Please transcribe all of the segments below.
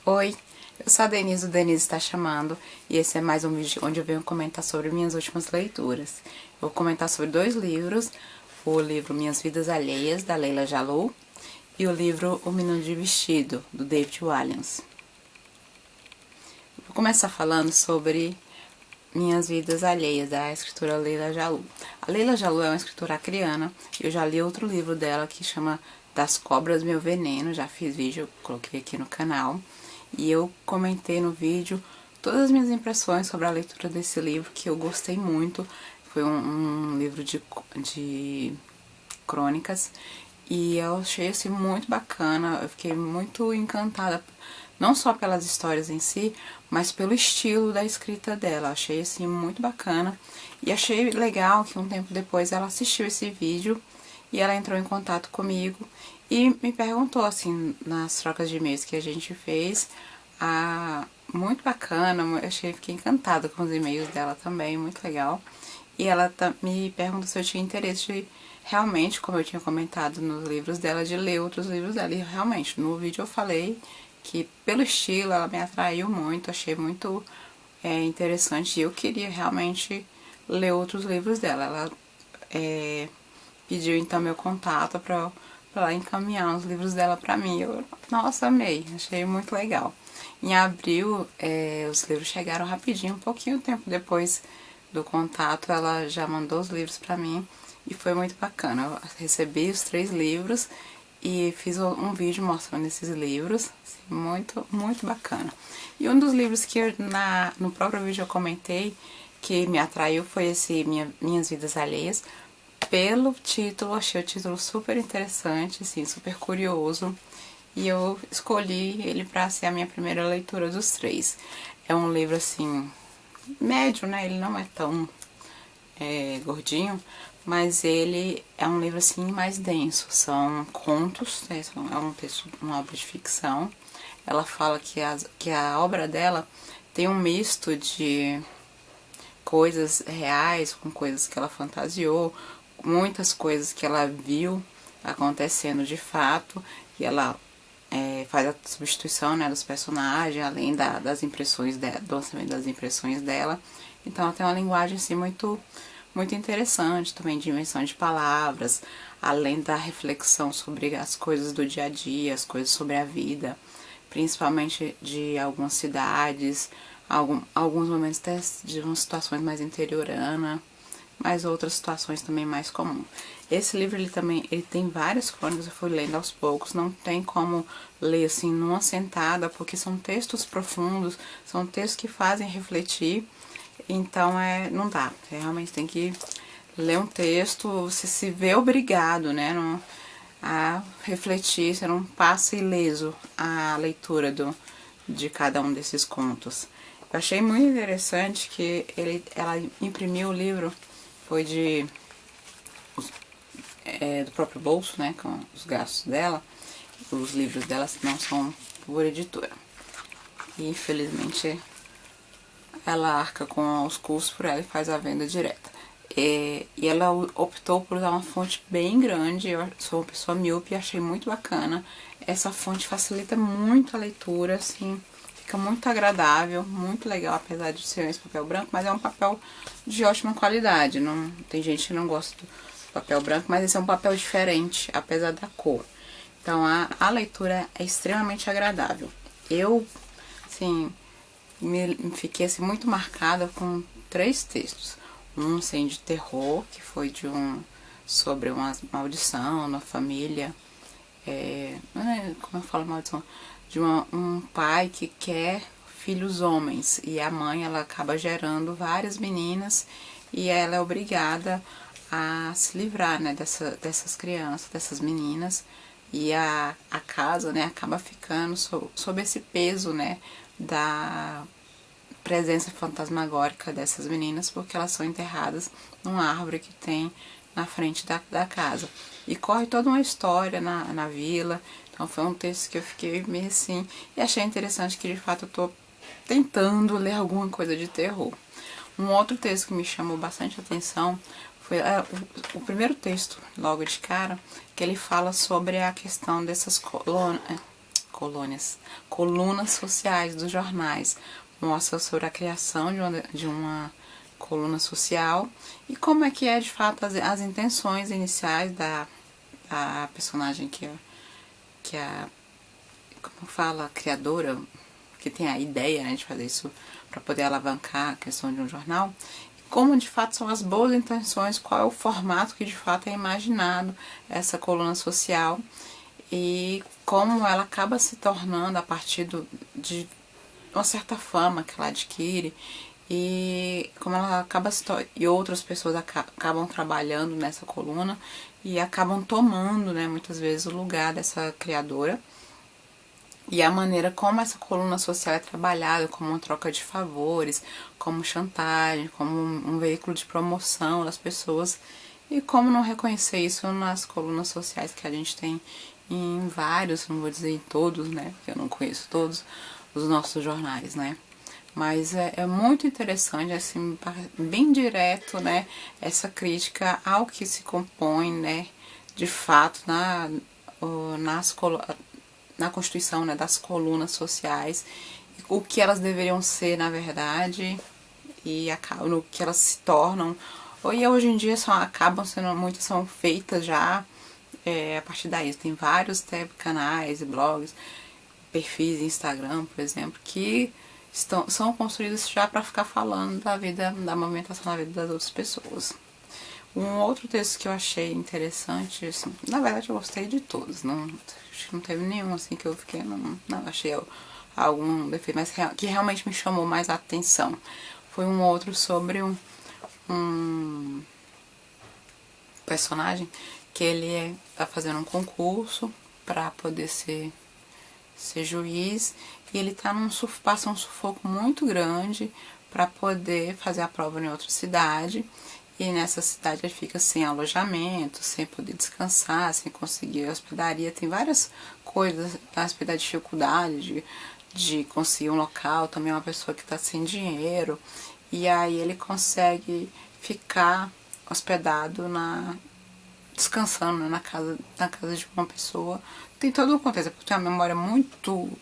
Oi, eu sou a Denise, o Denise está chamando, e esse é mais um vídeo onde eu venho comentar sobre minhas últimas leituras. Eu vou comentar sobre dois livros, o livro Minhas Vidas Alheias, da Leila Jalou, e o livro O Menino de Vestido, do David Walliams. Vou começar falando sobre Minhas Vidas Alheias, da escritora Leila Jalou. A Leila Jalou é uma escritora acreana, eu já li outro livro dela que chama Das Cobras Meu Veneno, já fiz vídeo, coloquei aqui no canal. E eu comentei no vídeo todas as minhas impressões sobre a leitura desse livro, que eu gostei muito. Foi um livro de crônicas e eu achei assim muito bacana. Eu fiquei muito encantada, não só pelas histórias em si, mas pelo estilo da escrita dela. Achei assim muito bacana e achei legal que um tempo depois ela assistiu esse vídeo e ela entrou em contato comigo e me perguntou, assim, nas trocas de e-mails que a gente fez, muito bacana, fiquei encantada com os e-mails dela também, muito legal. E ela me perguntou se eu tinha interesse de, realmente, como eu tinha comentado nos livros dela, de ler outros livros dela. E realmente, no vídeo eu falei que pelo estilo ela me atraiu muito, achei muito interessante e eu queria realmente ler outros livros dela. Ela pediu então meu contato pra ela encaminhar os livros dela pra mim. Eu, nossa, amei, achei muito legal. Em abril, os livros chegaram rapidinho, um pouquinho tempo depois do contato, ela já mandou os livros pra mim e foi muito bacana. Eu recebi os 3 livros e fiz um vídeo mostrando esses livros, assim, muito, muito bacana. E um dos livros que no próprio vídeo eu comentei que me atraiu foi esse Minhas Vidas Alheias. Pelo título, achei o título super interessante, assim, super curioso. E eu escolhi ele para ser a minha primeira leitura dos 3. É um livro, assim, médio, né? Ele não é tão gordinho, mas ele é um livro, assim, mais denso. São contos, né? É um texto, uma obra de ficção. Ela fala que a obra dela tem um misto de coisas reais com coisas que ela fantasiou, muitas coisas que ela viu acontecendo de fato, e ela faz a substituição, né, dos personagens, além das impressões dela, do lançamento das impressões dela. Então ela tem uma linguagem assim muito interessante, também de invenção de palavras, além da reflexão sobre as coisas do dia a dia, as coisas sobre a vida, principalmente de algumas cidades, alguns momentos de umas situações mais interioranas, mas outras situações também mais comuns. Esse livro ele tem várias crônicas, eu fui lendo aos poucos, não tem como ler assim numa sentada, porque são textos profundos, são textos que fazem refletir, então não dá, você realmente tem que ler um texto, você se vê obrigado, né, a refletir, você não passa ileso a leitura de cada um desses contos. Eu achei muito interessante que ela imprimiu o livro, foi do próprio bolso, né, com os gastos dela. Os livros dela não são por editora. E infelizmente ela arca com os custos por ela e faz a venda direta. E ela optou por usar uma fonte bem grande. Eu sou uma pessoa míope e achei muito bacana. Essa fonte facilita muito a leitura, assim, fica muito agradável, muito legal, apesar de ser esse papel branco, mas é um papel de ótima qualidade. Não, tem gente que não gosta do papel branco, mas esse é um papel diferente, apesar da cor. Então a leitura é extremamente agradável. Eu, assim, fiquei assim, muito marcada com 3 textos. Um, assim, de terror, que foi sobre uma maldição na família. Como eu falo maldição? De um pai que quer filhos homens. E a mãe, ela acaba gerando várias meninas. E ela é obrigada a se livrar, né, dessas crianças, dessas meninas. E a casa, né, acaba ficando sob esse peso, né, da presença fantasmagórica dessas meninas, porque elas são enterradas numa árvore que tem na frente da casa. E corre toda uma história na vila. Então foi um texto que eu fiquei meio assim, e achei interessante que de fato eu tô tentando ler alguma coisa de terror. Um outro texto que me chamou bastante atenção foi o primeiro texto, logo de cara, que ele fala sobre a questão dessas colunas sociais dos jornais. Mostra sobre a criação de uma coluna social e como é que é de fato as intenções iniciais da personagem que é, como fala, criadora, que tem a ideia, né, de fazer isso para poder alavancar a questão de um jornal. Como de fato são as boas intenções, qual é o formato que de fato é imaginado essa coluna social e como ela acaba se tornando a partir de uma certa fama que ela adquire e como ela acaba e outras pessoas acabam trabalhando nessa coluna e acabam tomando, né, muitas vezes o lugar dessa criadora. E a maneira como essa coluna social é trabalhada, como uma troca de favores, como chantagem, como um veículo de promoção das pessoas. E como não reconhecer isso nas colunas sociais que a gente tem em vários, não vou dizer em todos, né? Porque eu não conheço todos os nossos jornais, né? Mas é muito interessante, assim, bem direto, né? Essa crítica ao que se compõe, né? De fato, na constituição, né, das colunas sociais, o que elas deveriam ser na verdade e no que elas se tornam. E hoje em dia acabam sendo, muitas são feitas já a partir daí. Tem vários canais e blogs, perfis de Instagram, por exemplo, que são construídos já para ficar falando da vida, da movimentação da vida das outras pessoas. Um outro texto que eu achei interessante, assim, na verdade eu gostei de todos, acho que não teve nenhum assim que eu fiquei, não achei algum defeito, mas que realmente me chamou mais a atenção. Foi um outro sobre um personagem que ele tá fazendo um concurso para poder ser juiz e ele passa um sufoco muito grande para poder fazer a prova em outra cidade. E nessa cidade ele fica sem alojamento, sem poder descansar, sem conseguir hospedaria. Tem várias coisas a respeito da dificuldade de conseguir um local. Também é uma pessoa que está sem dinheiro. E aí ele consegue ficar hospedado descansando, né, na casa de uma pessoa. Tem todo um contexto, porque tem uma memória muito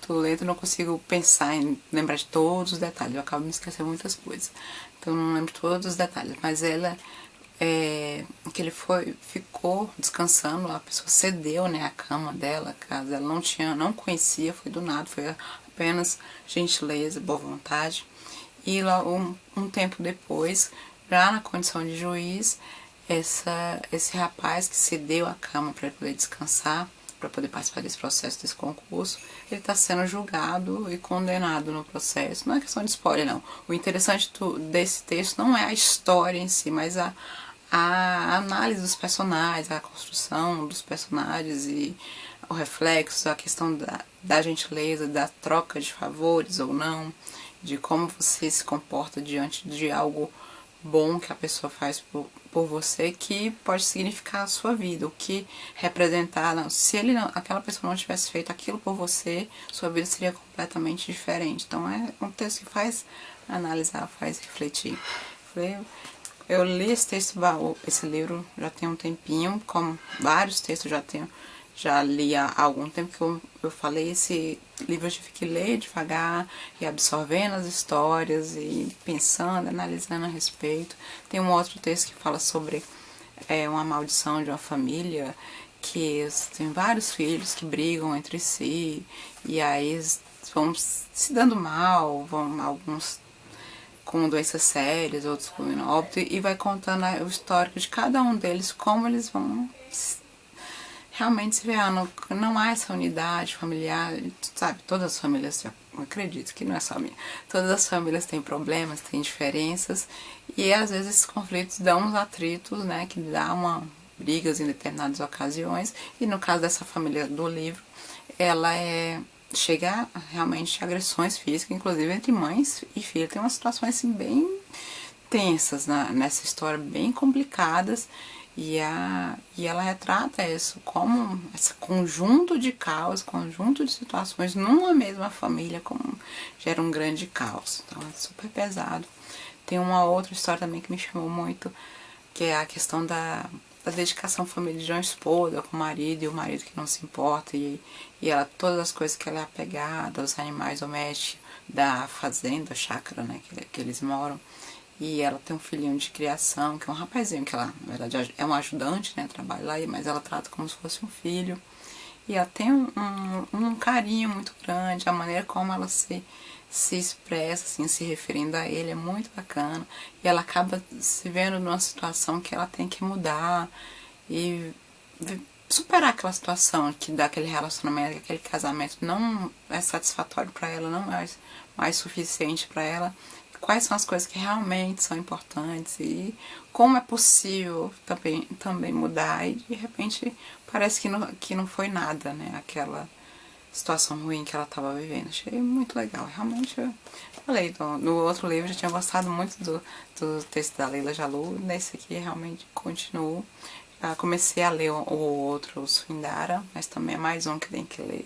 lenta, não consigo pensar em lembrar de todos os detalhes, eu acabo me esquecendo muitas coisas, então não lembro todos os detalhes, mas ela que ele ficou descansando, a pessoa cedeu, né, a cama dela, caso ela não conhecia, foi do nada, foi apenas gentileza, boa vontade, e lá um tempo depois, já na condição de juiz, esse rapaz que cedeu a cama para poder descansar, para poder participar desse processo, desse concurso, ele está sendo julgado e condenado no processo. Não é questão de spoiler, não. O interessante desse texto não é a história em si, mas a análise dos personagens, a construção dos personagens e o reflexo, a questão da gentileza, da troca de favores ou não, de como você se comporta diante de algo bom que a pessoa faz por você, que pode significar a sua vida, o que representar. Se aquela pessoa não tivesse feito aquilo por você, sua vida seria completamente diferente. Então é um texto que faz analisar, faz refletir. Eu li esse livro já tem um tempinho, como vários textos já li há algum tempo que eu falei, esse livro eu tive que ler devagar e absorvendo as histórias e pensando, analisando a respeito. Tem um outro texto que fala sobre uma maldição de uma família, que tem vários filhos que brigam entre si e aí vão se dando mal, alguns com doenças sérias, outros com óbito, e vai contando o histórico de cada um deles, como eles vão realmente se vendo. Não há essa unidade familiar, sabe? Todas as famílias, eu acredito que não é só minha, todas as famílias têm problemas, têm diferenças, e às vezes esses conflitos dão uns atritos, né, que dá brigas em determinadas ocasiões, e no caso dessa família do livro, ela chega realmente a agressões físicas, inclusive entre mães e filhos. Tem umas situações assim bem tensas nessa história, bem complicadas, e ela retrata isso como esse conjunto de caos, conjunto de situações numa mesma família, como gera um grande caos. Então é super pesado. Tem uma outra história também que me chamou muito, que é a questão da dedicação familiar de uma esposa com o marido, e o marido que não se importa, e ela, todas as coisas que ela é apegada, os animais domésticos da fazenda, chácara, né, que eles moram. E ela tem um filhinho de criação, que é um rapazinho, que ela, na verdade, é um ajudante, né, trabalha lá, mas ela trata como se fosse um filho. E ela tem um carinho muito grande, a maneira como ela se expressa, assim, se referindo a ele é muito bacana. E ela acaba se vendo numa situação que ela tem que mudar e superar aquela situação que daquele relacionamento, aquele casamento não é satisfatório para ela, não é mais suficiente para ela. Quais são as coisas que realmente são importantes e como é possível também mudar, e de repente parece que não foi nada, né, aquela situação ruim que ela estava vivendo. Achei muito legal, realmente. Eu falei, no outro livro eu tinha gostado muito do texto da Leila Jalu, nesse aqui realmente continuo. Já comecei a ler o outro, o Swindara, mas também é mais um que tem que ler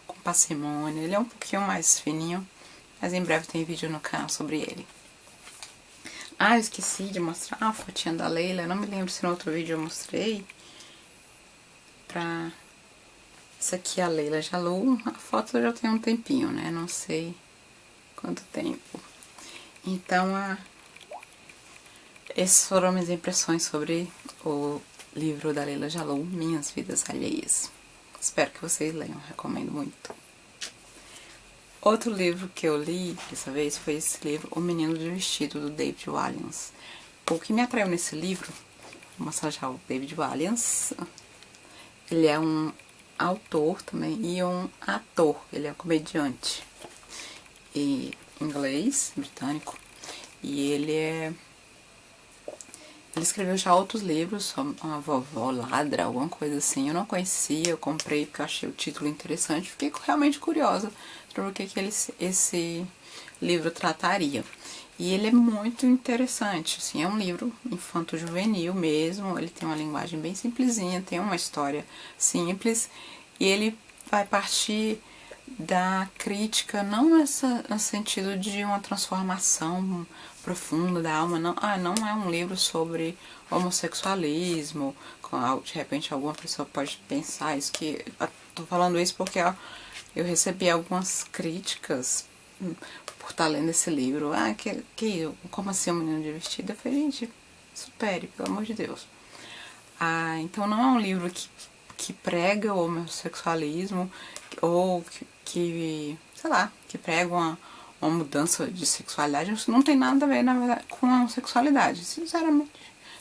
com parcimônia. Ele é um pouquinho mais fininho, mas em breve tem vídeo no canal sobre ele. Ah, eu esqueci de mostrar a fotinha da Leila. Eu não me lembro se no outro vídeo eu mostrei. Essa aqui é a Leila Jalu. A foto já tem um tempinho, né? Não sei quanto tempo. Então, essas foram minhas impressões sobre o livro da Leila Jalu, Minhas Vidas Alheias. Espero que vocês leiam, recomendo muito. Outro livro que eu li dessa vez foi esse livro, O Menino de Vestido, do David Walliams. O que me atraiu nesse livro, vou mostrar já o David Walliams. Ele é um autor também e um ator, ele é um comediante e inglês, britânico, e ele escreveu já outros livros, uma vovó ladra, alguma coisa assim. Eu não conhecia, eu comprei porque eu achei o título interessante, fiquei realmente curiosa sobre o que esse livro trataria. E ele é muito interessante, assim, é um livro infanto-juvenil mesmo, ele tem uma linguagem bem simplesinha, tem uma história simples, e ele vai partir da crítica, não no sentido de uma transformação profunda da alma, não, não é um livro sobre homossexualismo, de repente alguma pessoa pode pensar isso, que tô falando isso porque eu recebi algumas críticas por estar lendo esse livro. Como assim um menino de vestido? Eu falei, gente, supere, pelo amor de Deus. Então não é um livro que prega o homossexualismo ou sei lá, que prega uma mudança de sexualidade. Isso não tem nada a ver, na verdade, com a homossexualidade. Sinceramente,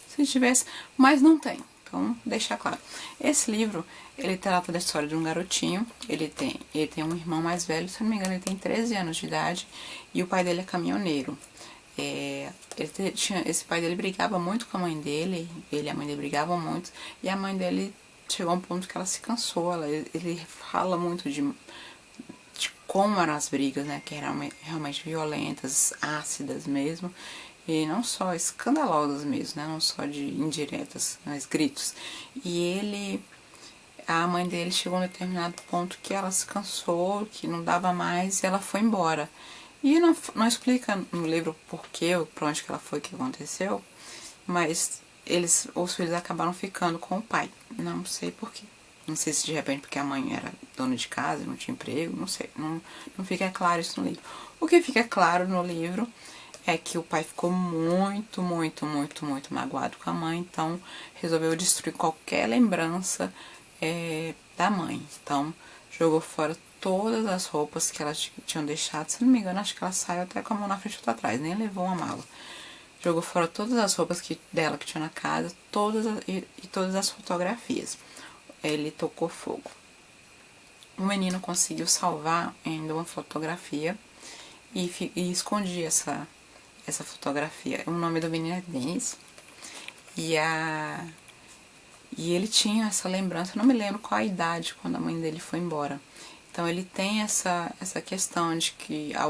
se tivesse, mas não tem. Então, deixar claro. Esse livro, ele trata da história de um garotinho. Ele tem um irmão mais velho, se não me engano, ele tem 13 anos de idade. E o pai dele é caminhoneiro. Esse pai dele brigava muito com a mãe dele. Ele e a mãe dele brigavam muito. E a mãe dele chegou a um ponto que ela se cansou. Ele fala muito de como eram as brigas, né? Que eram realmente violentas, ácidas mesmo. E não só escandalosas mesmo, né? Não só de indiretas, mas gritos. E a mãe dele chegou a um determinado ponto que ela se cansou, que não dava mais, e ela foi embora. E não explica no livro porquê, pra onde que ela foi, o que aconteceu, mas os filhos acabaram ficando com o pai. Não sei porquê. Não sei se de repente porque a mãe era dona de casa, não tinha emprego, não sei. Não fica claro isso no livro. O que fica claro no livro é que o pai ficou muito, muito, muito, muito magoado com a mãe, então resolveu destruir qualquer lembrança da mãe. Então jogou fora todas as roupas que elas tinham deixado. Se não me engano, acho que ela saiu até com a mão na frente e outra atrás, nem levou uma mala. Jogou fora todas as roupas dela que tinha na casa, todas as fotografias. Ele tocou fogo. O menino conseguiu salvar ainda uma fotografia e escondia essa fotografia. O nome do menino é Denis. E ele tinha essa lembrança, eu não me lembro qual a idade quando a mãe dele foi embora. Então ele tem essa questão de que a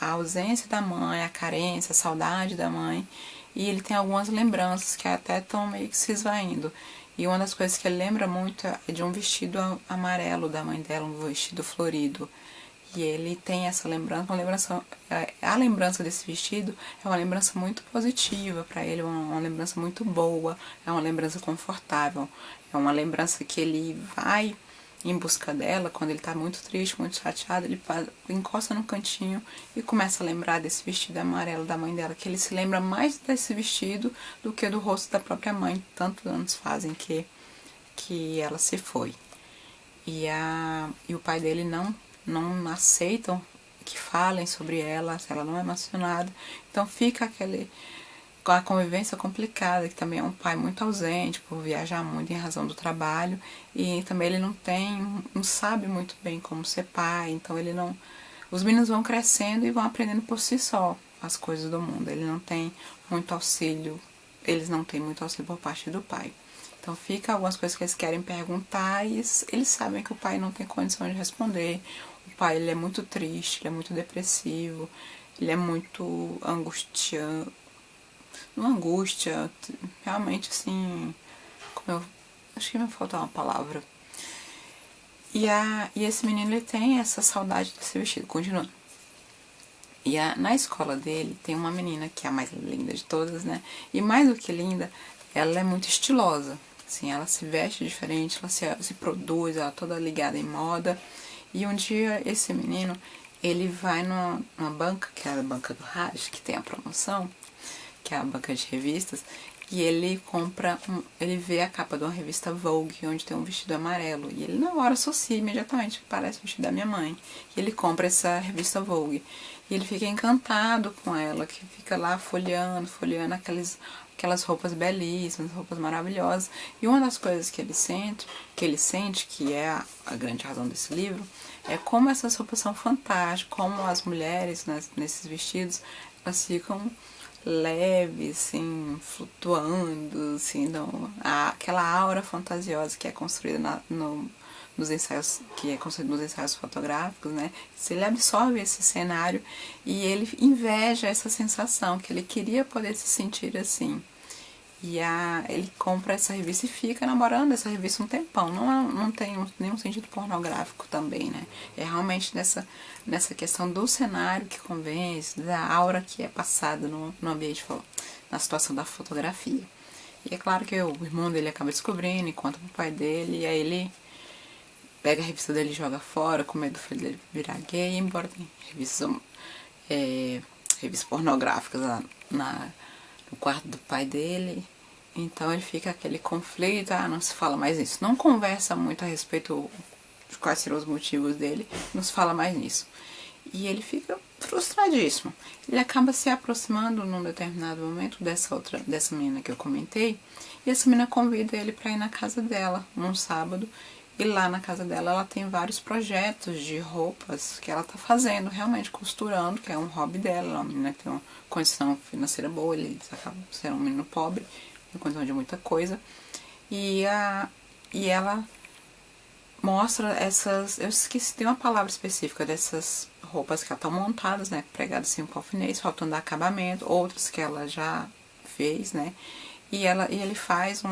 ausência da mãe, a carência, a saudade da mãe, e ele tem algumas lembranças que até estão meio que se esvaindo. E uma das coisas que ele lembra muito é de um vestido amarelo da mãe dela, um vestido florido. E ele tem essa lembrança, a lembrança desse vestido é uma lembrança muito positiva para ele, uma lembrança muito boa, é uma lembrança confortável, é uma lembrança que ele vai em busca dela quando ele tá muito triste, muito chateado, ele encosta no cantinho e começa a lembrar desse vestido amarelo da mãe dela, que ele se lembra mais desse vestido do que do rosto da própria mãe, tantos anos fazem que ela se foi. E o pai dele não aceitam que falem sobre ela, se ela não é mencionada. Então fica a convivência complicada, que também é um pai muito ausente por viajar muito em razão do trabalho, e também ele não sabe muito bem como ser pai, então ele não... Os meninos vão crescendo e vão aprendendo por si só as coisas do mundo, ele não tem muito auxílio, eles não têm muito auxílio por parte do pai. Então fica algumas coisas que eles querem perguntar e eles sabem que o pai não tem condição de responder. O pai, ele é muito triste, ele é muito depressivo, ele é muito angustiante. Não angústia, realmente assim, acho que me faltou uma palavra. E esse menino, ele tem essa saudade desse vestido, continuando. E na escola dele tem uma menina que é a mais linda de todas, né? E mais do que linda, ela é muito estilosa. Assim, ela se veste diferente, ela se produz, ela é toda ligada em moda. E um dia esse menino, ele vai numa banca, que é a banca do rádio, que tem a promoção, que é a banca de revistas, e ele ele vê a capa de uma revista Vogue, onde tem um vestido amarelo, e ele na hora associa imediatamente que parece o vestido da minha mãe. E ele compra essa revista Vogue, e ele fica encantado com ela, que fica lá folheando aquelas roupas belíssimas, roupas maravilhosas. E uma das coisas que ele sente, que é a grande razão desse livro, é como essas roupas são fantásticas, como as mulheres nesses vestidos, elas ficam leves, assim, flutuando, assim, aquela aura fantasiosa que é construída nos ensaios, que é construído nos ensaios fotográficos, né? Se ele absorve esse cenário e ele inveja essa sensação, que ele queria poder se sentir assim. E ele compra essa revista e fica namorando essa revista um tempão. Não tem nenhum sentido pornográfico também, né? É realmente nessa questão do cenário que convence, da aura que é passada no ambiente, na situação da fotografia. E é claro que o irmão dele acaba descobrindo e conta pro pai dele, e aí ele pega a revista dele e joga fora, com medo do filho dele virar gay, embora tem revistas pornográficas no quarto do pai dele. Então ele fica aquele conflito, não se fala mais nisso. Não conversa muito a respeito de quais serão os motivos dele, não se fala mais nisso. E ele fica frustradíssimo. Ele acaba se aproximando num determinado momento dessa menina que eu comentei, e essa menina convida ele para ir na casa dela num sábado. E lá na casa dela ela tem vários projetos de roupas que ela tá fazendo, realmente costurando, que é um hobby dela. Ela é uma menina que tem uma condição financeira boa, eles acabam sendo um menino pobre, tem condição de muita coisa. E ela mostra eu esqueci, tem uma palavra específica dessas roupas que estão montadas, né, pregadas assim com alfinete, faltando acabamento, outras que ela já fez, né, e ele faz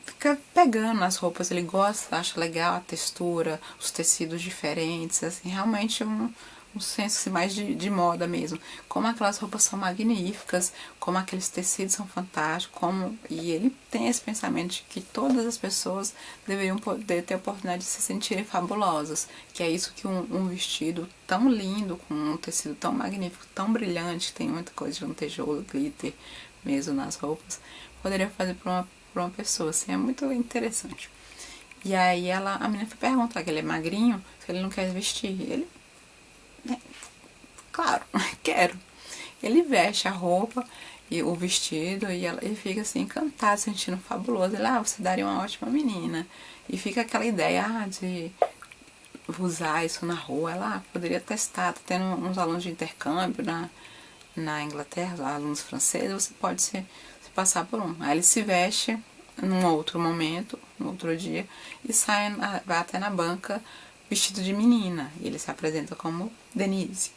fica pegando as roupas, ele gosta, acha legal a textura, os tecidos diferentes, assim, realmente um senso assim, mais de moda mesmo. Como aquelas roupas são magníficas, como aqueles tecidos são fantásticos, e ele tem esse pensamento de que todas as pessoas deveriam poder ter a oportunidade de se sentirem fabulosas, que é isso que um vestido tão lindo, com um tecido tão magnífico, tão brilhante, tem muita coisa de lantejoula, glitter mesmo nas roupas, poderia fazer para uma pessoa, assim, é muito interessante. E aí a menina foi perguntar que ele é magrinho, se ele não quer vestir. Ele, claro, quero. Ele veste a roupa e o vestido e ele fica assim encantado, sentindo fabuloso. Ele, você daria uma ótima menina. E fica aquela ideia de usar isso na rua. Ela poderia testar, tá tendo uns alunos de intercâmbio na Inglaterra, alunos franceses, você pode se passar por um. Aí ele se veste num outro momento, num outro dia, e vai até na banca vestido de menina. E ele se apresenta como Denise.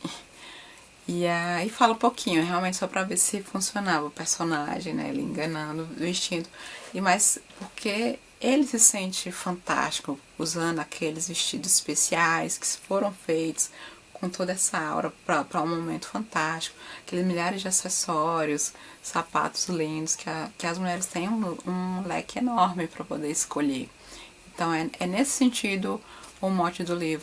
E aí fala um pouquinho, realmente só pra ver se funcionava o personagem, né? Ele enganando, vestindo. Mas porque ele se sente fantástico usando aqueles vestidos especiais que foram feitos com toda essa aura para um momento fantástico, aqueles milhares de acessórios, sapatos lindos, que as mulheres têm um leque enorme para poder escolher. Então é nesse sentido o mote do livro.